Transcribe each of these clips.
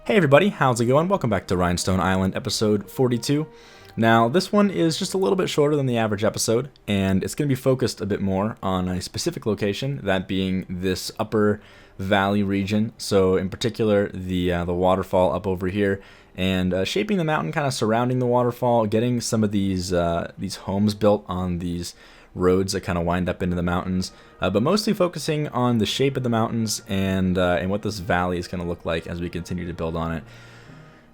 Hey everybody, how's it going? Welcome back to Rhinestone Island, episode 42. Now, this one is just a little bit shorter than the average episode, and it's going to be focused a bit more on a specific location, that being this upper valley region. So, in particular, the waterfall up over here, and shaping the mountain kind of surrounding the waterfall, getting some of these homes built on these roads that kind of wind up into the mountains, but mostly focusing on the shape of the mountains and what this valley is going to look like as we continue to build on it.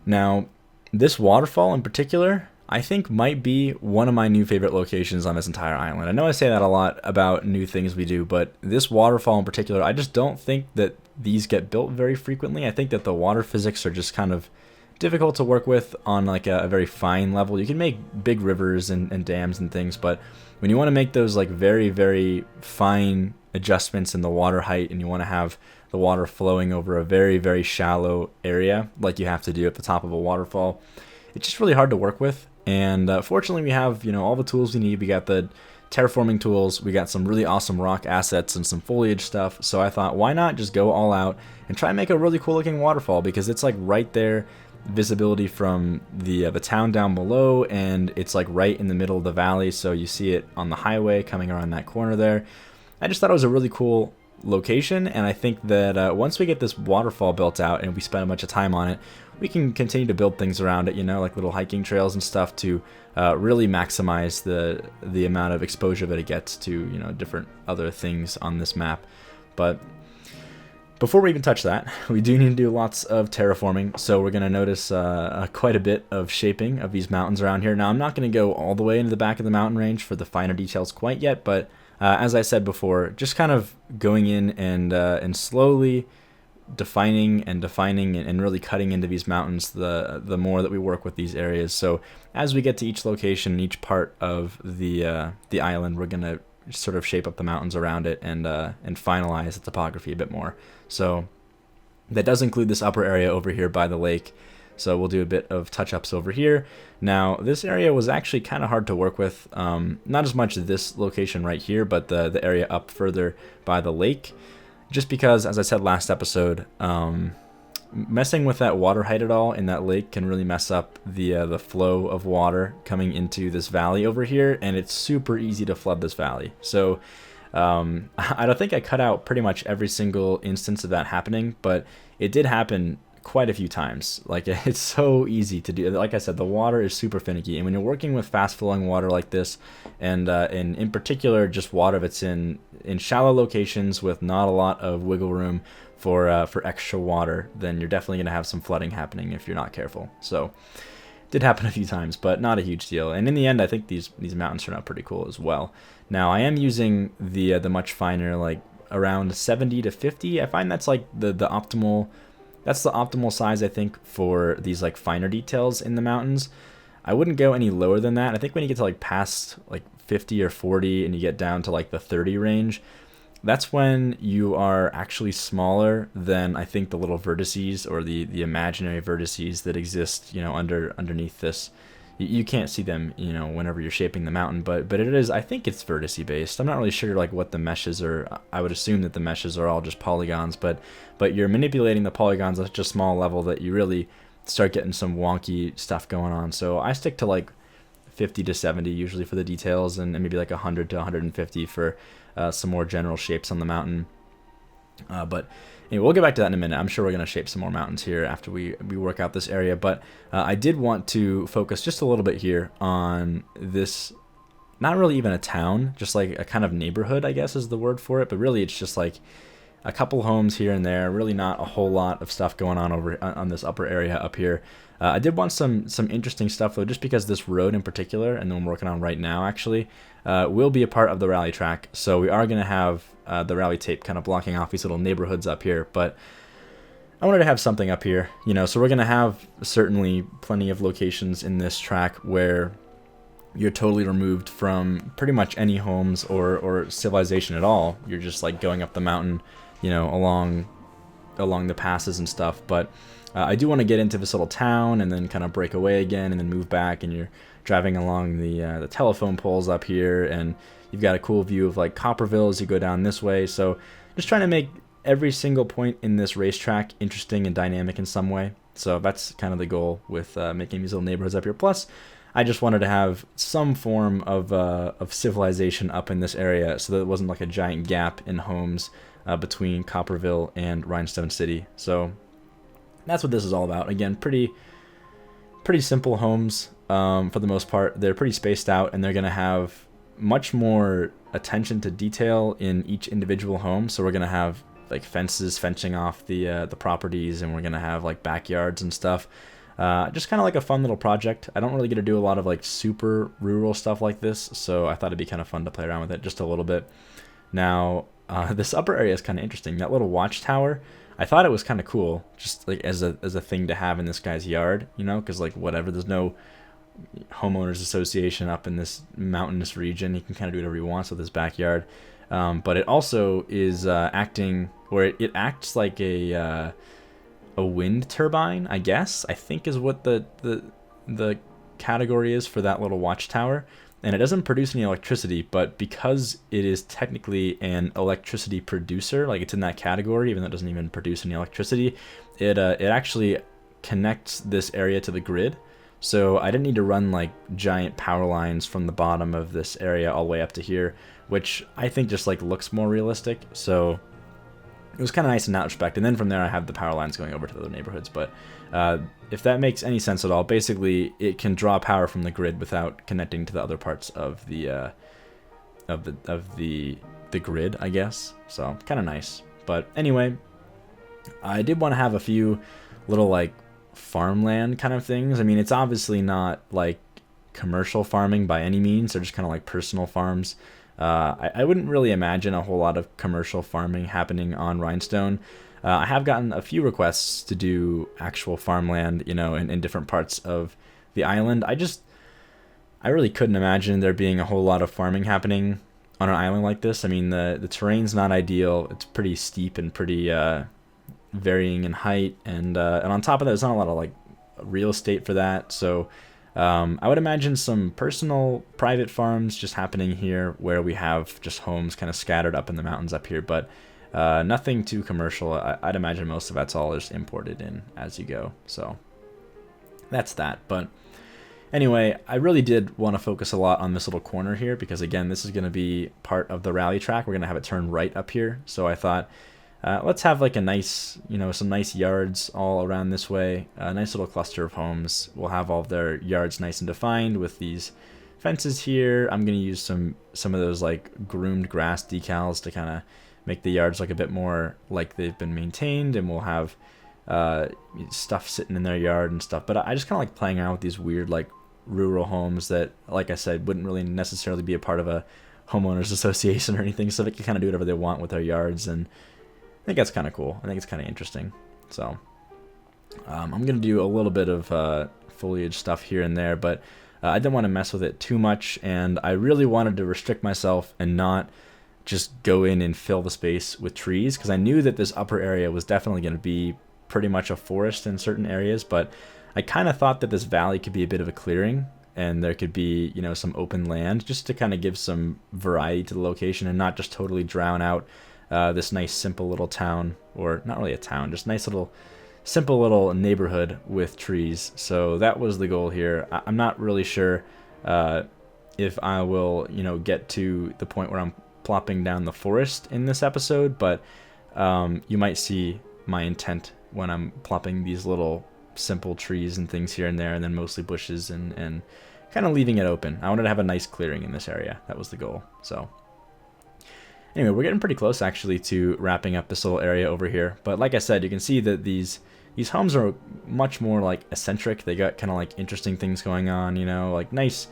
Now, this waterfall in particular, I think might be one of my new favorite locations on this entire island. I know I say that a lot about new things we do, but this waterfall in particular, I just don't think that these get built very frequently. I think that the water physics are just kind of difficult to work with on like a very fine level. You can make big rivers and dams and things, but when you want to make those like very, very fine adjustments in the water height and you want to have the water flowing over a very, very shallow area like you have to do at the top of a waterfall, it's just really hard to work with. And fortunately, we have all the tools we need. We got the terraforming tools, we got some really awesome rock assets and some foliage stuff. So I thought, why not just go all out and try and make a really cool looking waterfall, because it's like right there, visibility from the town down below, and it's like right in the middle of the valley, so you see it on the highway coming around that corner there. I just thought it was a really cool location, and I think that once we get this waterfall built out and we spend a bunch of time on it, we can continue to build things around it, like little hiking trails and stuff to really maximize the amount of exposure that it gets to different other things on this map. But before we even touch that, we do need to do lots of terraforming, so we're going to notice quite a bit of shaping of these mountains around here. Now, I'm not going to go all the way into the back of the mountain range for the finer details quite yet, but as I said before, just kind of going in and slowly defining and really cutting into these mountains the more that we work with these areas. So as we get to each location, each part of the island, we're going to sort of shape up the mountains around it and finalize the topography a bit more. So that does include this upper area over here by the lake. So we'll do a bit of touch-ups over here. Now, this area was actually kind of hard to work with. Not as much this location right here, but the area up further by the lake. Just because, as I said last episode, messing with that water height at all in that lake can really mess up the flow of water coming into this valley over here, and it's super easy to flood this valley. So I don't think I cut out pretty much every single instance of that happening, but it did happen quite a few times. Like, it's so easy to do. Like I said, the water is super finicky, and when you're working with fast flowing water like this, and in particular just water that's in shallow locations with not a lot of wiggle room for extra water, then you're definitely going to have some flooding happening if you're not careful. So it did happen a few times, but not a huge deal. And in the end, I think these mountains turn out pretty cool as well. Now, I am using the much finer, like around 70 to 50. I find that's like the optimal. That's the optimal size, I think, for these like finer details in the mountains. I wouldn't go any lower than that. I think when you get to like past like 50 or 40 and you get down to like the 30 range, that's when you are actually smaller than, I think, the little vertices or the imaginary vertices that exist, underneath this. You can't see them, whenever you're shaping the mountain, but it is, I think it's vertice based. I'm not really sure like what the meshes are. I would assume that the meshes are all just polygons, but you're manipulating the polygons at such a small level that you really start getting some wonky stuff going on. So I stick to like 50 to 70 usually for the details, and maybe like 100 to 150 for some more general shapes on the mountain. But anyway, we'll get back to that in a minute. I'm sure we're going to shape some more mountains here after we work out this area. But I did want to focus just a little bit here on this, not really even a town, just like a kind of neighborhood, I guess is the word for it. But really, it's just like a couple homes here and there, really not a whole lot of stuff going on over on this upper area up here. I did want some interesting stuff, though, just because this road in particular, and the one we're working on right now, actually, will be a part of the rally track. So we are going to have the rally tape kind of blocking off these little neighborhoods up here. But I wanted to have something up here, so we're going to have certainly plenty of locations in this track where you're totally removed from pretty much any homes or civilization at all. You're just like going up the mountain, along the passes and stuff. But I do want to get into this little town and then kind of break away again and then move back, and you're driving along the telephone poles up here, and you've got a cool view of like Copperville as you go down this way. So just trying to make every single point in this racetrack interesting and dynamic in some way. So that's kind of the goal with making these little neighborhoods up here. Plus, I just wanted to have some form of civilization up in this area so that it wasn't like a giant gap in homes between Copperville and Rhinestone City. So that's what this is all about. Again, pretty simple homes for the most part. They're pretty spaced out, and they're going to have much more attention to detail in each individual home. So we're going to have like fences fencing off the properties, and we're going to have like backyards and stuff. Just kind of like a fun little project. I don't really get to do a lot of like super rural stuff like this, so I thought it'd be kind of fun to play around with it just a little bit. Now, this upper area is kind of interesting. That little watchtower, I thought it was kind of cool, just like as a thing to have in this guy's yard, you know, because like whatever, there's no homeowners association up in this mountainous region. He can kind of do whatever he wants with his backyard. But it also is acting, or it acts like a wind turbine, I guess. I think is what the category is for that little watchtower. And it doesn't produce any electricity, but because it is technically an electricity producer, like it's in that category, even though it doesn't even produce any electricity, it actually connects this area to the grid. So I didn't need to run like giant power lines from the bottom of this area all the way up to here, which I think just like looks more realistic. So it was kind of nice in that respect. And then from there I have the power lines going over to the other neighborhoods. But if that makes any sense at all, basically it can draw power from the grid without connecting to the other parts of the grid, I guess. So kind of nice. But anyway, I did want to have a few little like farmland kind of things. I mean, it's obviously not like commercial farming by any means. They're just kind of like personal farms. I wouldn't really imagine a whole lot of commercial farming happening on Rhinestone. I have gotten a few requests to do actual farmland, you know, in different parts of the island. I really couldn't imagine there being a whole lot of farming happening on an island like this. I mean, the terrain's not ideal. It's pretty steep and pretty varying in height, and on top of that, there's not a lot of like real estate for that. So I would imagine some personal private farms just happening here where we have just homes kind of scattered up in the mountains up here, but nothing too commercial. I'd imagine most of that's all just imported in as you go. So that's that. But anyway, I really did want to focus a lot on this little corner here because, again, this is going to be part of the rally track. We're going to have it turn right up here. So I thought, let's have like a nice, you know, some nice yards all around this way. A nice little cluster of homes. We'll have all of their yards nice and defined with these fences here. I'm going to use some of those like groomed grass decals to kind of make the yards look a bit more like they've been maintained, and we'll have stuff sitting in their yard and stuff. But I just kind of like playing around with these weird like rural homes that, like I said, wouldn't really necessarily be a part of a homeowners association or anything, so they can kind of do whatever they want with their yards, and I think that's kind of cool. I think it's kind of interesting. So I'm going to do a little bit of foliage stuff here and there, but I didn't want to mess with it too much, and I really wanted to restrict myself and not just go in and fill the space with trees, because I knew that this upper area was definitely going to be pretty much a forest in certain areas, but I kind of thought that this valley could be a bit of a clearing, and there could be, you know, some open land just to kind of give some variety to the location and not just totally drown out this nice simple little town, or not really a town, just nice little simple little neighborhood with trees. So that was the goal here. I'm not really sure if I will, you know, get to the point where I'm plopping down the forest in this episode, but you might see my intent when I'm plopping these little simple trees and things here and there, and then mostly bushes and kind of leaving it open. I wanted to have a nice clearing in this area. That was the goal. So anyway, we're getting pretty close actually to wrapping up this little area over here. But like I said, you can see that these homes are much more like eccentric. They got kind of like interesting things going on, you know, like nice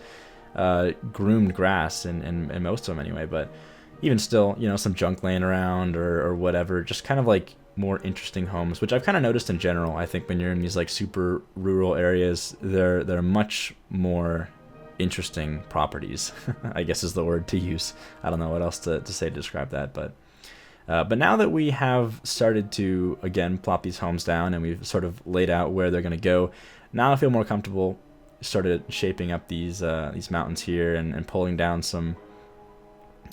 groomed grass and most of them anyway. But even still, you know, some junk laying around or whatever, just kind of like more interesting homes, which I've kind of noticed in general. I think when you're in these like super rural areas, they're much more interesting properties, I guess is the word to use. I don't know what else to say to describe that, but now that we have started to, again, plop these homes down and we've sort of laid out where they're going to go, now I feel more comfortable started shaping up these mountains here and pulling down some,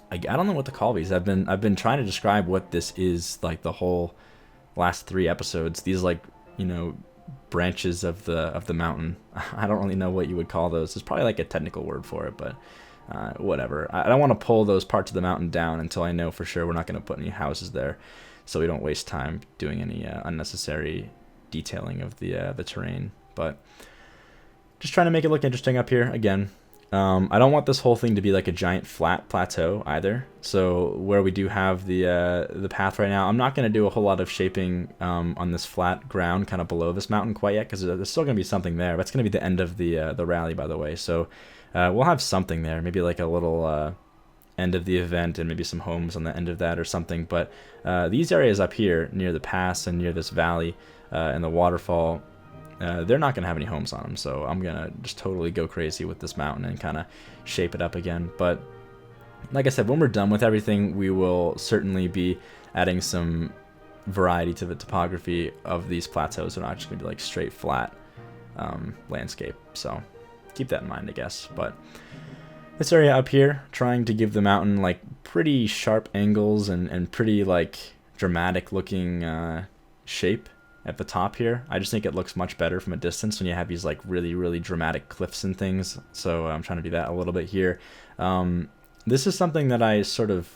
I don't know what to call these. I've been trying to describe what this is, like the whole last 3 episodes. These like, you know, branches of the mountain. I don't really know what you would call those. There's probably like a technical word for it, but whatever. I don't want to pull those parts of the mountain down until I know for sure we're not going to put any houses there, so we don't waste time doing any unnecessary detailing of the terrain. But just trying to make it look interesting up here again. I don't want this whole thing to be like a giant flat plateau either. So where we do have the path right now, I'm not going to do a whole lot of shaping on this flat ground kind of below this mountain quite yet, because there's still going to be something there. That's going to be the end of the rally, by the way. So we'll have something there, maybe like a little end of the event and maybe some homes on the end of that or something. But these areas up here near the pass and near this valley and the waterfall, they're not going to have any homes on them, so I'm going to just totally go crazy with this mountain and kind of shape it up again. But like I said, when we're done with everything, we will certainly be adding some variety to the topography of these plateaus. They're not just going to be like straight flat landscape, so keep that in mind, I guess. But this area up here, trying to give the mountain like pretty sharp angles and pretty like dramatic looking shape at the top here. I just think it looks much better from a distance when you have these like really, really dramatic cliffs and things. So I'm trying to do that a little bit here. This is something that I sort of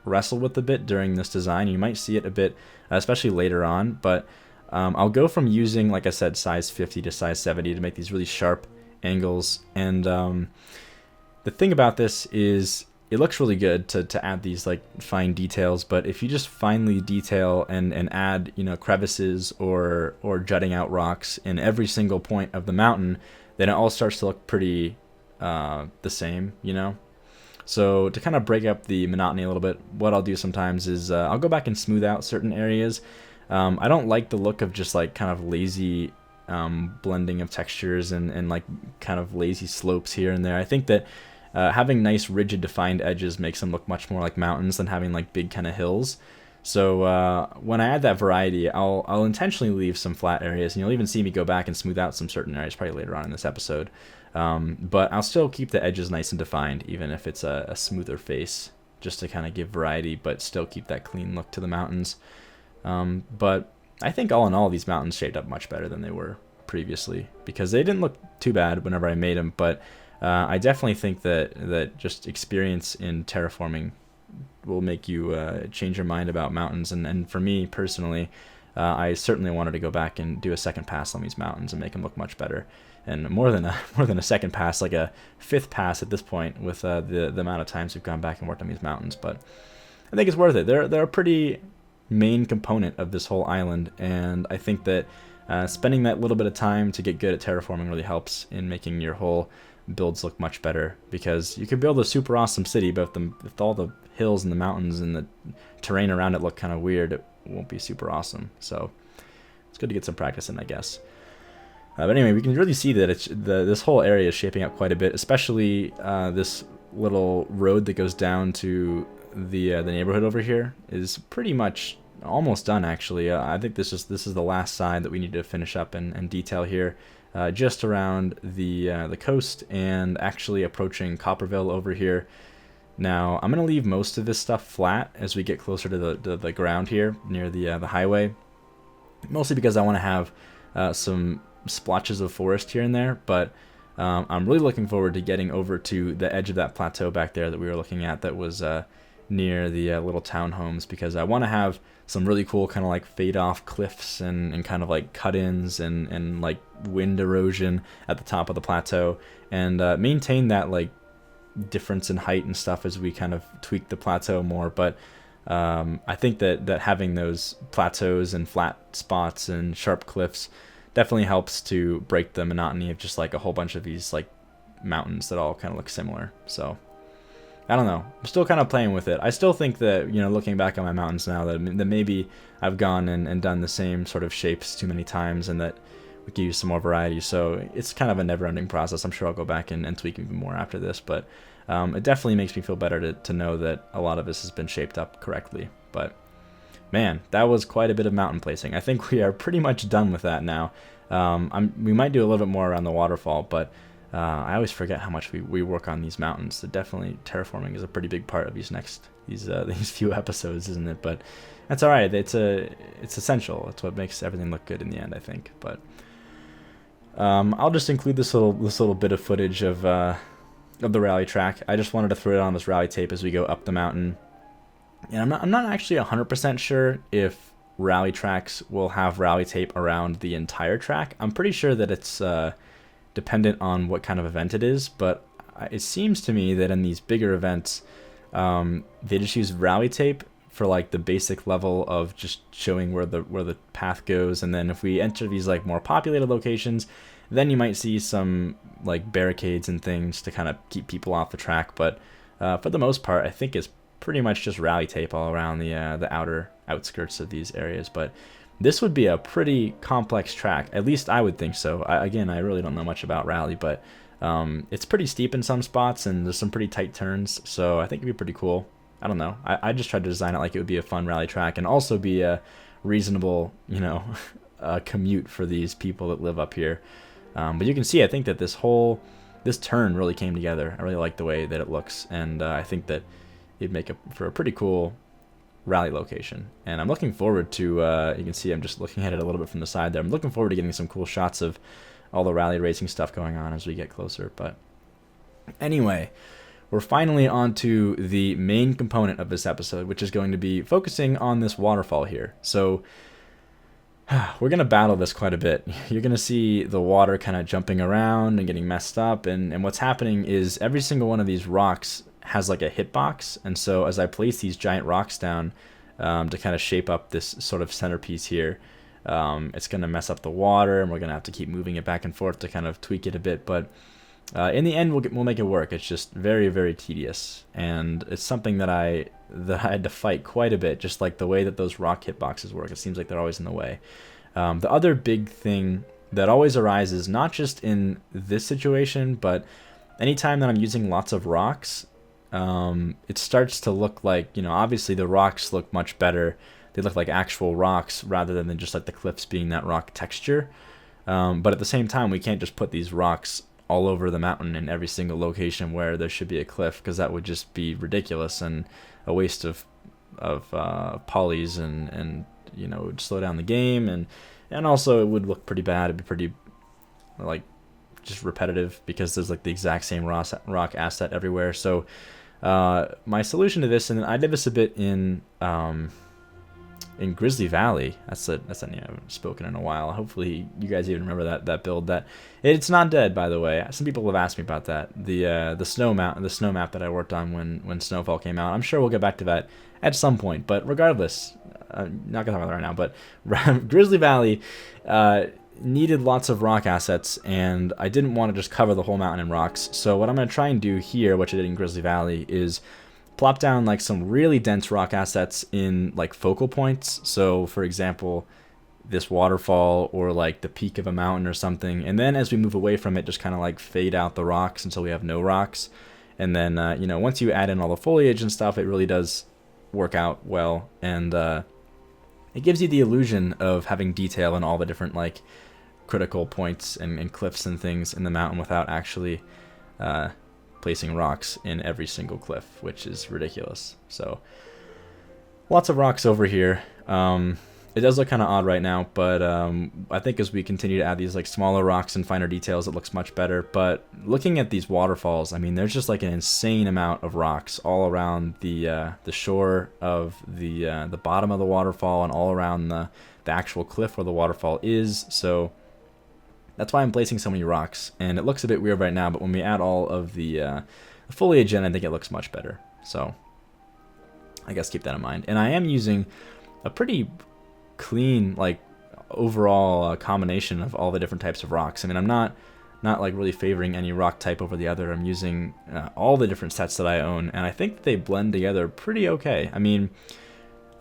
wrestled with a bit during this design. You might see it a bit, especially later on, but I'll go from using, like I said, size 50 to size 70 to make these really sharp angles. And the thing about this is it looks really good to add these like fine details, but if you just finely detail and add, you know, crevices or jutting out rocks in every single point of the mountain, then it all starts to look pretty the same, you know. So to kind of break up the monotony a little bit, what I'll do sometimes is I'll go back and smooth out certain areas. I don't like the look of just like kind of lazy blending of textures and like kind of lazy slopes here and there. I think that having nice rigid defined edges makes them look much more like mountains than having like big kind of hills. So when I add that variety, I'll intentionally leave some flat areas, and you'll even see me go back and smooth out some certain areas probably later on in this episode. But I'll still keep the edges nice and defined, even if it's a smoother face, just to kind of give variety, but still keep that clean look to the mountains. But I think all in all, these mountains shaped up much better than they were previously, because they didn't look too bad whenever I made them, but I definitely think that just experience in terraforming will make you change your mind about mountains. And for me personally, I certainly wanted to go back and do a second pass on these mountains and make them look much better. And more than a second pass, like a fifth pass at this point, with the amount of times we've gone back and worked on these mountains. But I think it's worth it. They're a pretty main component of this whole island, and I think that spending that little bit of time to get good at terraforming really helps in making your whole builds look much better, because you could build a super awesome city, but if all the hills and the mountains and the terrain around it look kind of weird, it won't be super awesome. So it's good to get some practice in, I guess. But anyway, we can really see that this whole area is shaping up quite a bit, especially this little road that goes down to the neighborhood over here is pretty much almost done, actually. I think this is the last side that we need to finish up and detail here. Just around the coast and actually approaching Copperville over here. Now I'm gonna leave most of this stuff flat as we get closer to the ground here near the highway, mostly because I want to have some splotches of forest here and there. But I'm really looking forward to getting over to the edge of that plateau back there that we were looking at, that was near the little townhomes, because I want to have some really cool kind of like fade off cliffs and kind of like cut-ins and like wind erosion at the top of the plateau, and maintain that like difference in height and stuff as we kind of tweak the plateau more. But I think that having those plateaus and flat spots and sharp cliffs definitely helps to break the monotony of just like a whole bunch of these like mountains that all kind of look similar. So I don't know. I'm still kind of playing with it. I still think that, you know, looking back on my mountains now, that maybe I've gone and done the same sort of shapes too many times, and that we could use some more variety. So it's kind of a never-ending process. I'm sure I'll go back and tweak even more after this, but it definitely makes me feel better to know that a lot of this has been shaped up correctly. But man, that was quite a bit of mountain placing. I think we are pretty much done with that now. We might do a little bit more around the waterfall, but I always forget how much we work on these mountains. So definitely terraforming is a pretty big part of these few episodes, isn't it? But that's all right. It's essential. It's what makes everything look good in the end, I think. But I'll just include this little bit of footage of the rally track. I just wanted to throw it on this rally tape as we go up the mountain. And I'm not actually 100% sure if rally tracks will have rally tape around the entire track. I'm pretty sure that it's dependent on what kind of event it is, but it seems to me that in these bigger events, they just use rally tape for like the basic level of just showing where the path goes, and then if we enter these like more populated locations, then you might see some like barricades and things to kind of keep people off the track. But for the most part, I think it's pretty much just rally tape all around the outer outskirts of these areas. But this would be a pretty complex track, at least I would think so. Again, I really don't know much about rally, but it's pretty steep in some spots and there's some pretty tight turns, so I think it'd be pretty cool. I don't know. I just tried to design it like it would be a fun rally track and also be a reasonable, commute for these people that live up here. But you can see, I think that this turn really came together. I really like the way that it looks, and I think that it'd make for a pretty cool rally location. And I'm looking forward to, you can see I'm just looking at it a little bit from the side there. I'm looking forward to getting some cool shots of all the rally racing stuff going on as we get closer. But anyway, we're finally on to the main component of this episode, which is going to be focusing on this waterfall here. So we're going to battle this quite a bit. You're going to see the water kind of jumping around and getting messed up. And what's happening is every single one of these rocks has like a hitbox. And so as I place these giant rocks down to kind of shape up this sort of centerpiece here, it's going to mess up the water, and we're going to have to keep moving it back and forth to kind of tweak it a bit. But in the end, we'll make it work. It's just very, very tedious, and it's something that I had to fight quite a bit, just like the way that those rock hitboxes work. It seems like they're always in the way. The other big thing that always arises, not just in this situation, but anytime that I'm using lots of rocks, it starts to look like, obviously the rocks look much better. They look like actual rocks rather than just like the cliffs being that rock texture. But at the same time, we can't just put these rocks all over the mountain in every single location where there should be a cliff, because that would just be ridiculous and a waste of polys, and it would slow down the game, and also it would look pretty bad. It'd be pretty like just repetitive because there's like the exact same rock asset everywhere. So my solution to this, and I did this a bit in Grizzly Valley. That's a name I haven't spoken in a while. Hopefully you guys even remember that build. That it's not dead, by the way. Some people have asked me about that. The snow map that I worked on when Snowfall came out. I'm sure we'll get back to that at some point. But regardless, I'm not gonna talk about that right now. But Grizzly Valley needed lots of rock assets, and I didn't want to just cover the whole mountain in rocks. So what I'm gonna try and do here, which I did in Grizzly Valley, is plop down like some really dense rock assets in like focal points. So for example, this waterfall or like the peak of a mountain or something. And then as we move away from it, just kind of like fade out the rocks until we have no rocks. And then, once you add in all the foliage and stuff, it really does work out well. And it gives you the illusion of having detail in all the different like critical points and cliffs and things in the mountain without actually placing rocks in every single cliff, which is ridiculous. So lots of rocks over here. It does look kind of odd right now, but I think as we continue to add these like smaller rocks and finer details, it looks much better. But looking at these waterfalls, I mean, there's just like an insane amount of rocks all around the shore of the bottom of the waterfall and all around the actual cliff where the waterfall is. So that's why I'm placing so many rocks, and it looks a bit weird right now, but when we add all of the foliage in, I think it looks much better. So I guess keep that in mind. And I am using a pretty clean, like, overall combination of all the different types of rocks. I mean, I'm not like really favoring any rock type over the other. I'm using all the different sets that I own, and I think they blend together pretty okay. I mean,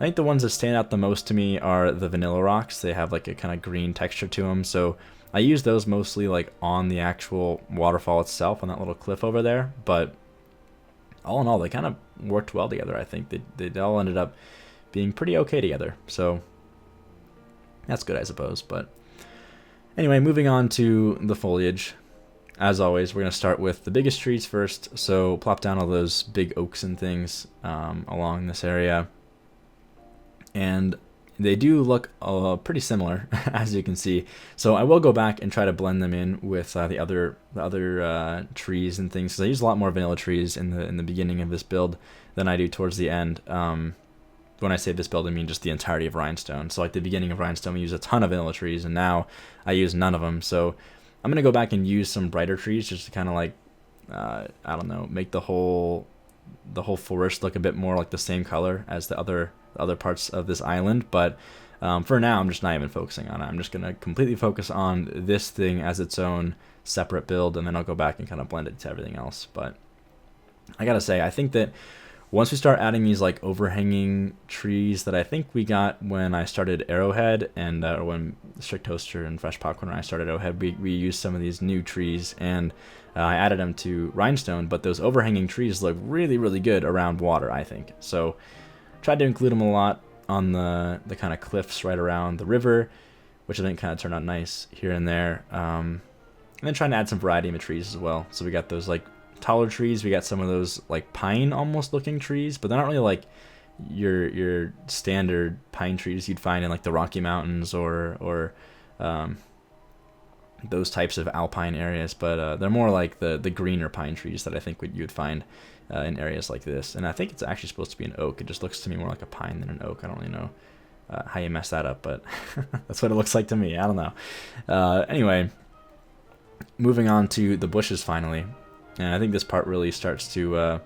I think the ones that stand out the most to me are the vanilla rocks. They have like a kind of green texture to them, so I use those mostly like on the actual waterfall itself, on that little cliff over there. But all in all, they kind of worked well together. I think they all ended up being pretty okay together, so that's good, I suppose. But anyway, moving on to the foliage. As always, we're going to start with the biggest trees first, so plop down all those big oaks and things along this area. And they do look pretty similar, as you can see. So I will go back and try to blend them in with the other trees and things, because I use a lot more vanilla trees in the beginning of this build than I do towards the end. When I say this build, I mean just the entirety of Rhinestone. So like the beginning of Rhinestone, we use a ton of vanilla trees, and now I use none of them. So I'm gonna go back and use some brighter trees just to kind of like I don't know, make the whole forest look a bit more like the same color as the other parts of this island. But for now, I'm just not even focusing on it. I'm just gonna completely focus on this thing as its own separate build, and then I'll go back and kind of blend it to everything else. But I gotta say, I think that once we start adding these like overhanging trees that I think we got when I started Arrowhead, and or when Strict Toaster and Fresh Popcorn and I started Arrowhead, we used some of these new trees, and I added them to Rhinestone. But those overhanging trees look really, really good around water, I think. So tried to include them a lot on the kind of cliffs right around the river, which I think kind of turned out nice here and there. And then trying to add some variety in the trees as well. So we got those like taller trees, we got some of those like pine almost looking trees, but they're not really like your standard pine trees you'd find in like the Rocky Mountains or those types of alpine areas, but they're more like the greener pine trees that I think you'd find in areas like this. And I think it's actually supposed to be an oak. It just looks to me more like a pine than an oak. I don't really know how you mess that up, but that's what it looks like to me. I don't know. Anyway, moving on to the bushes finally. And I think this part really starts to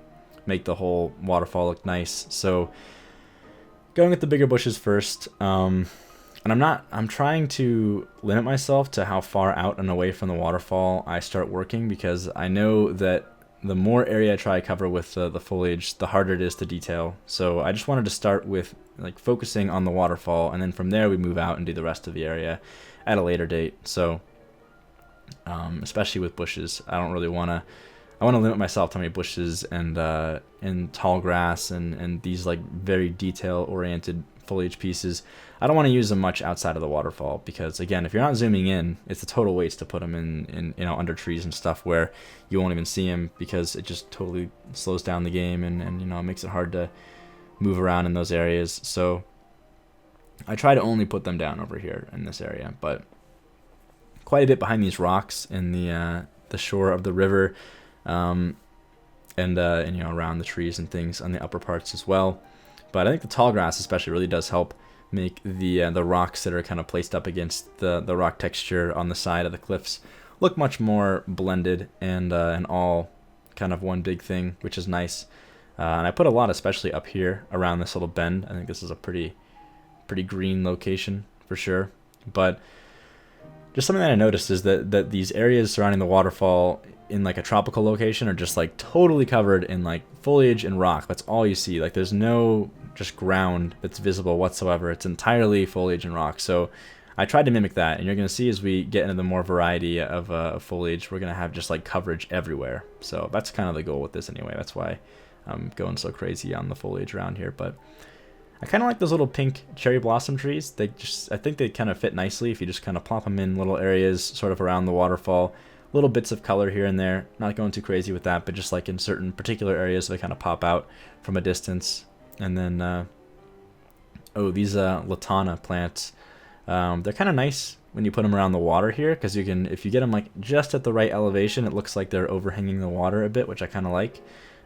make the whole waterfall look nice. So going with the bigger bushes first. And I'm trying to limit myself to how far out and away from the waterfall I start working, because I know that the more area I try to cover with the foliage, the harder it is to detail. So I just wanted to start with like focusing on the waterfall, and then from there we move out and do the rest of the area at a later date. So especially with bushes, I want to limit myself to how many bushes and tall grass and these like very detail oriented foliage pieces. I don't want to use them much outside of the waterfall, because again, if you're not zooming in, it's a total waste to put them in under trees and stuff where you won't even see them, because it just totally slows down the game and it makes it hard to move around in those areas. So I try to only put them down over here in this area, but quite a bit behind these rocks in the shore of the river. And around the trees and things on the upper parts as well. But I think the tall grass especially really does help make the rocks that are kind of placed up against the rock texture on the side of the cliffs look much more blended and all kind of one big thing, which is nice. And I put a lot, especially up here around this little bend. I think this is a pretty green location for sure. But just something that I noticed is that these areas surrounding the waterfall in like a tropical location are just like totally covered in like foliage and rock. That's all you see. Like there's no just ground that's visible whatsoever. It's entirely foliage and rock. So I tried to mimic that, and you're going to see as we get into the more variety of foliage, we're going to have just like coverage everywhere. So that's kind of the goal with this anyway. That's why I'm going so crazy on the foliage around here. But I kind of like those little pink cherry blossom trees. I think they kind of fit nicely if you just kind of plop them in little areas sort of around the waterfall. Little bits of color here and there. Not going too crazy with that, but just like in certain particular areas they kind of pop out from a distance. And then, these Latana plants. They're kind of nice when you put them around the water here, because you can, if you get them like just at the right elevation, it looks like they're overhanging the water a bit, which I kind of like.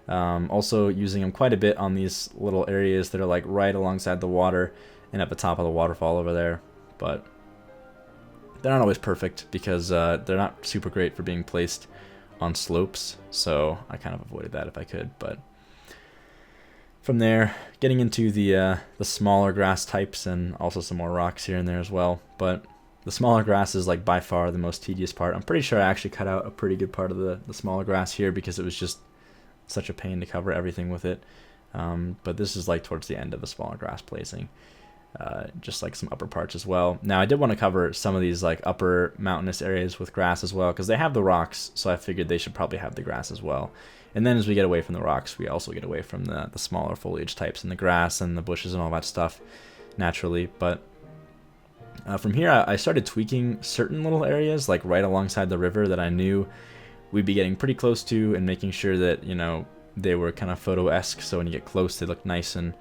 Also using them quite a bit on these little areas that are like right alongside the water and at the top of the waterfall over there. But they're not always perfect, because they're not super great for being placed on slopes, so I kind of avoided that if I could. But from there, getting into the smaller grass types, and also some more rocks here and there as well. But the smaller grass is like by far the most tedious part. I'm pretty sure I actually cut out a pretty good part of the smaller grass here, because it was just such a pain to cover everything with it. But this is like towards the end of the smaller grass placing. Just like some upper parts as well. Now I did want to cover some of these like upper mountainous areas with grass as well, because they have the rocks, so I figured they should probably have the grass as well. And then as we get away from the rocks, we also get away from the smaller foliage types and the grass and the bushes and all that stuff naturally. But from here I started tweaking certain little areas like right alongside the river that I knew we'd be getting pretty close to, and making sure that they were kind of photo-esque, so when you get close they look nice and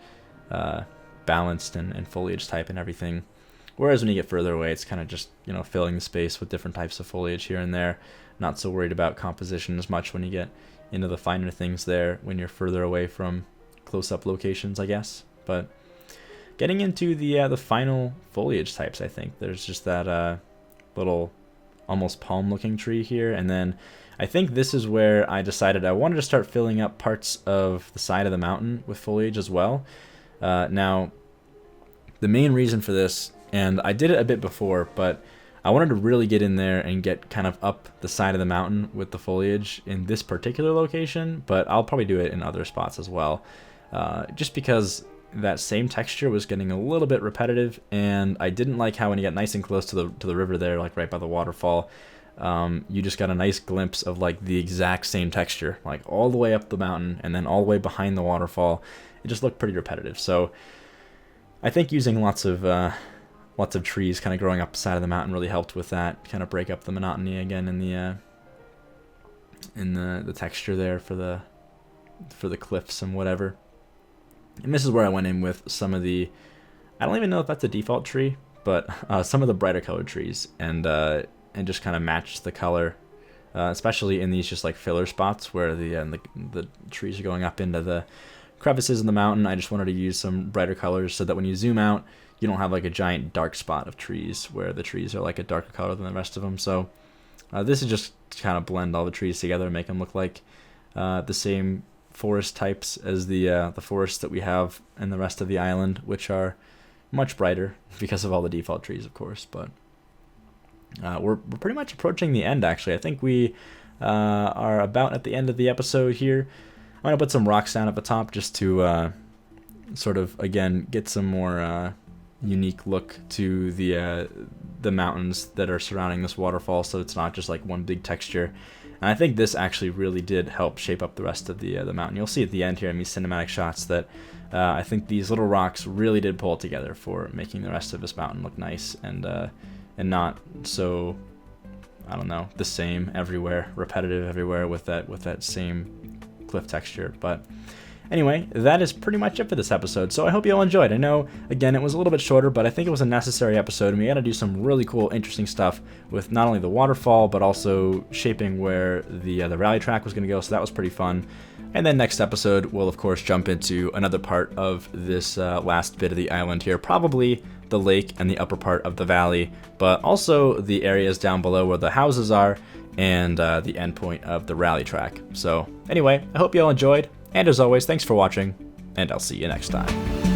balanced and foliage type and everything. Whereas when you get further away, it's kind of just, you know, filling the space with different types of foliage here and there. Not so worried about composition as much when you get into the finer things there when you're further away from close-up locations, I guess. But getting into the final foliage types, I think there's just that little almost palm-looking tree here, and then I think this is where I decided I wanted to start filling up parts of the side of the mountain with foliage as well. Now, the main reason for this, and I did it a bit before, but I wanted to really get in there and get kind of up the side of the mountain with the foliage in this particular location, but I'll probably do it in other spots as well. Just because that same texture was getting a little bit repetitive, and I didn't like how when you get nice and close to the river there, like right by the waterfall, you just got a nice glimpse of like the exact same texture, like all the way up the mountain and then all the way behind the waterfall. It just looked pretty repetitive. So I think using lots of trees kind of growing up the side of the mountain really helped with that, kind of break up the monotony again in the texture there for the cliffs and whatever. And this is where I went in with some of the, I don't even know if that's a default tree, but some of the brighter colored trees, and just kind of matched the color, especially in these just like filler spots where the trees are going up into the crevices in the mountain. I just wanted to use some brighter colors so that when you zoom out, you don't have like a giant dark spot of trees where the trees are like a darker color than the rest of them. So this is just to kind of blend all the trees together and make them look like the same forest types as the forests that we have in the rest of the island, which are much brighter because of all the default trees, of course. But we're pretty much approaching the end, actually. I think we are about at the end of the episode here. I'm going to put some rocks down at the top just to sort of, again, get some more unique look to the mountains that are surrounding this waterfall, so it's not just like one big texture. And I think this actually really did help shape up the rest of the mountain. You'll see at the end here in these cinematic shots that I think these little rocks really did pull together for making the rest of this mountain look nice and not so, I don't know, the same everywhere, repetitive everywhere with that same cliff texture. But anyway, that is pretty much it for this episode, so I hope you all enjoyed. I know, again, it was a little bit shorter, but I think it was a necessary episode, and we got to do some really cool, interesting stuff with not only the waterfall, but also shaping where the rally track was going to go, so that was pretty fun. And then next episode, we'll, of course, jump into another part of this last bit of the island here, probably the lake and the upper part of the valley, but also the areas down below where the houses are, and the end point of the rally track. So anyway, I hope you all enjoyed. And as always, thanks for watching, and I'll see you next time.